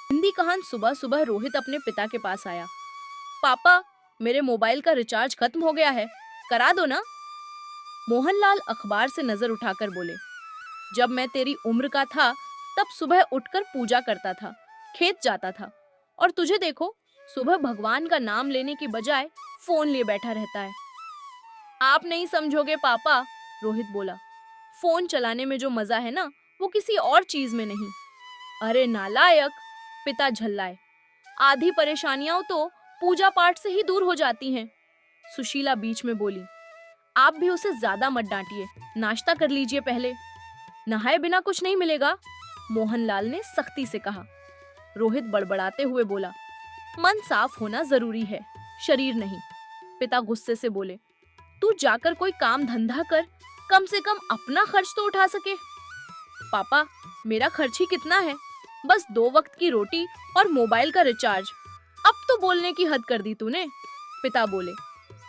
हिंदी कहान सुबह सुबह रोहित अपने पिता के पास आया। पापा, मेरे मोबाइल का रिचार्ज खत्म हो गया है, करा दो ना। मोहनलाल अखबार से नजर उठाकर बोले, जब मैं तेरी उम्र का था तब सुबह उठकर पूजा करता था, खेत जाता था, और तुझे देखो, सुबह भगवान का नाम लेने की बजाय फोन लिए बैठा रहता है। आप नहीं समझोगे पापा, रोहित बोला। फोन चलाने में जो मजा है ना, वो किसी और चीज में नहीं। अरे नालायक, पिता झल्लाए। आधी परेशानियां तो पूजा पाठ से ही दूर हो जाती हैं। सुशीला बीच में बोली, आप भी उसे ज्यादा मत डांटिए, नाश्ता कर लीजिए पहले। नहाए बिना कुछ नहीं मिलेगा, मोहनलाल ने सख्ती से कहा। रोहित बड़बड़ाते हुए बोला, मन साफ होना जरूरी है, शरीर नहीं। पिता गुस्से से बोले, तू जाकर कोई काम धंधा कर, कम से कम अपना खर्च तो उठा सके। पापा, मेरा खर्च ही कितना है, बस 2 वक्त की रोटी और मोबाइल का रिचार्ज। अब तो बोलने की हद कर दी तूने, पिता बोले।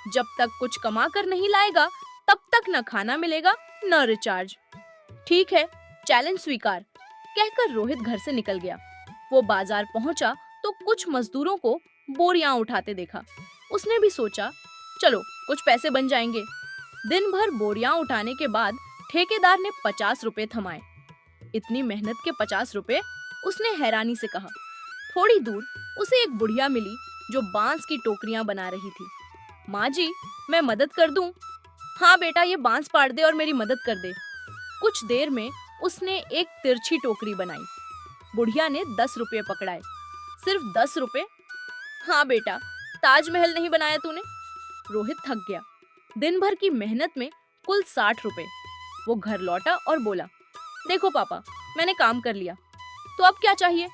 जब तक कुछ कमा कर नहीं लाएगा तब तक न खाना मिलेगा न रिचार्ज। ठीक है, चैलेंज स्वीकार, कहकर रोहित घर से निकल गया। वो बाजार पहुंचा तो कुछ मजदूरों को बोरियां उठाते देखा। उसने भी सोचा, चलो कुछ पैसे बन जाएंगे। दिन भर बोरियां उठाने के बाद ठेकेदार ने 50 रुपए थमाए। इतनी मेहनत के 50 रुपए, उसने हैरानी से कहा। थोड़ी दूर उसे एक बुढ़िया मिली जो बांस की टोकरियां बना रही थी। माँ जी, मैं मदद कर दूं? हाँ बेटा, ये बांस पाड़ दे और मेरी मदद कर दे। कुछ देर में उसने एक तिरछी टोकरी बनाई। बुढ़िया ने 10 रुपए पकड़ाए। सिर्फ 10 रुपए? हाँ बेटा, ताजमहल नहीं बनाया तूने। रोहित थक गया। दिन भर की मेहनत में कुल 60 रुपए। वो घर लौटा और बोला, देखो पापा, मैंने काम कर लिया। तो अब क्या चाहिए?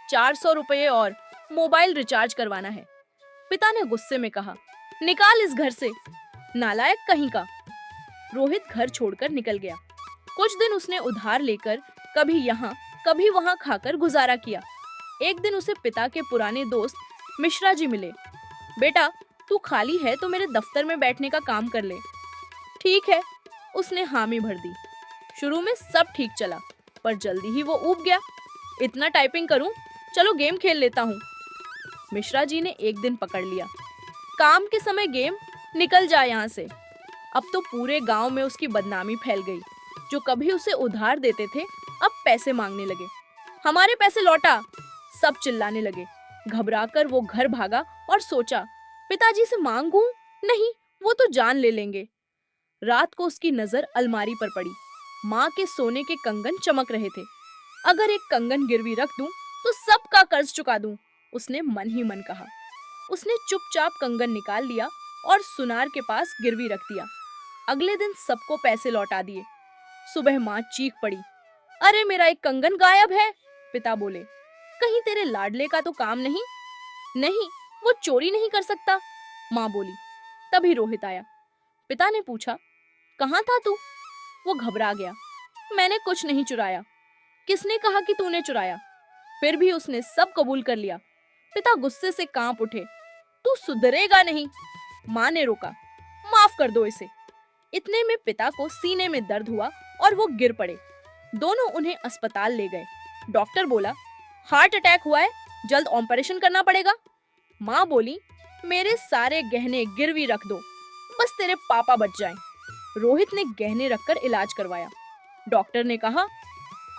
400 रुपए और मोबाइल रिचार्ज करवाना है। पिता ने गुस्से में कहा, निकाल इस घर से, नालायक कहीं का। रोहित घर छोड़कर निकल गया। कुछ दिन उसने उधार लेकर कभी यहाँ कभी वहाँ खाकर गुजारा किया। एक दिन उसे पिता के पुराने दोस्त मिश्रा जी मिले। बेटा, तू खाली है तो मेरे दफ्तर में बैठने का काम कर ले। ठीक है, उसने हामी भर दी। शुरू में सब ठीक चला, पर जल्दी ही वो ऊब गया। इतना टाइपिंग करूं, चलो गेम खेल लेता हूँ। मिश्रा जी ने एक दिन पकड़ लिया। काम के समय गेम, निकल जा यहाँ से। अब तो पूरे गांव में उसकी बदनामी फैल गई। जो कभी उसे उधार देते थे अब पैसे मांगने लगे। हमारे पैसे लौटा, सब चिल्लाने लगे। घबराकर वो घर भागा और सोचा, पिताजी से मांगूं? नहीं, वो तो जान ले लेंगे। रात को उसकी नजर अलमारी पर पड़ी। माँ के सोने के कंगन चमक रहे थे। अगर एक कंगन गिरवी रख दूं तो सबका कर्ज चुका दूं, उसने मन ही मन कहा। उसने चुपचाप कंगन निकाल लिया और सुनार के पास गिरवी रख दिया। अगले दिन सबको पैसे लौटा दिए। सुबह माँ चीख पड़ी, अरे मेरा एक कंगन गायब है। पिता बोले, कहीं तेरे लाडले का तो काम नहीं? नहीं, वो चोरी नहीं कर सकता, माँ बोली। तभी रोहित आया। पिता ने पूछा, कहाँ था तू? वो घबरा गया। मैंने कुछ नहीं चुराया। किसने कहा कि तूने चुराया? फिर भी उसने सब कबूल कर लिया। पिता गुस्से से कांप उठे। तू सुधरेगा नहीं, माँ ने रोका। माफ कर दो इसे। इतने में पिता को सीने में दर्द हुआ और वो गिर पड़े। दोनों उन्हें अस्पताल ले गए। डॉक्टर बोला, हार्ट अटैक हुआ है, जल्द ऑपरेशन करना पड़ेगा। माँ बोली, मेरे सारे गहने गिरवी रख दो, बस तेरे पापा बच जाएं। रोहित ने गहने रखकर इलाज करवाया। डॉक्टर ने कहा,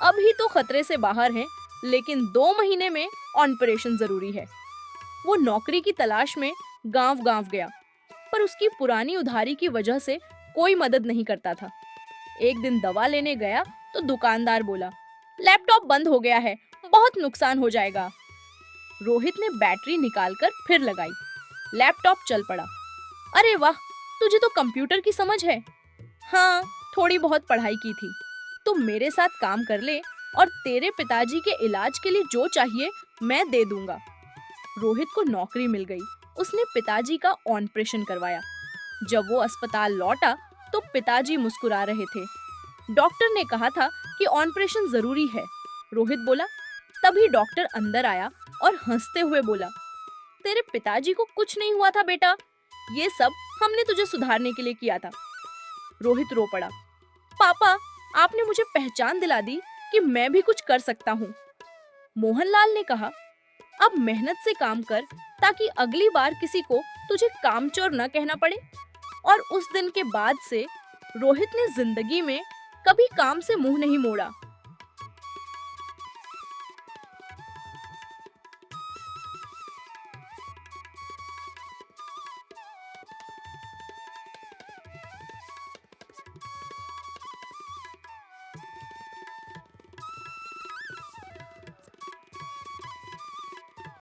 अभी तो खतरे से बाहर हैं, लेकिन 2 महीने में ऑपरेशन जरूरी है। वो नौकरी की तलाश में गांव-गांव गया, पर उसकी पुरानी उधारी की वजह से कोई मदद नहीं करता था। एक दिन दवा लेने गया तो दुकानदार बोला, लैपटॉप बंद हो गया है, बहुत नुकसान हो जाएगा। रोहित ने बैटरी निकालकर फिर लगाई। लैपटॉप चल पड़ा। अरे वाह, तुझे तो कंप्यूटर की समझ है। हाँ, थोड़ी बहुत पढ़ाई की थी। तुम मेरे साथ काम कर ले और तेरे पिताजी के इलाज के लिए जो चाहिए मैं दे दूंगा। रोहित को नौकरी मिल गई। उसने पिताजी का ऑपरेशन करवाया। जब वो अस्पताल लौटा तो पिताजी मुस्कुरा रहे थे। डॉक्टर ने कहा था कि ऑपरेशन जरूरी है, रोहित बोला। तभी डॉक्टर अंदर आया और हंसते हुए बोला, तेरे पिताजी को कुछ नहीं हुआ था बेटा, ये सब हमने तुझे सुधारने के लिए किया था। रोहित रो पड़ा। पापा, आपने मुझे पहचान दिला दी कि मैं भी कुछ कर सकता हूँ। मोहनलाल ने कहा, अब मेहनत से काम कर ताकि अगली बार किसी को तुझे कामचोर न कहना पड़े। और उस दिन के बाद से रोहित ने जिंदगी में कभी काम से मुंह नहीं मोड़ा।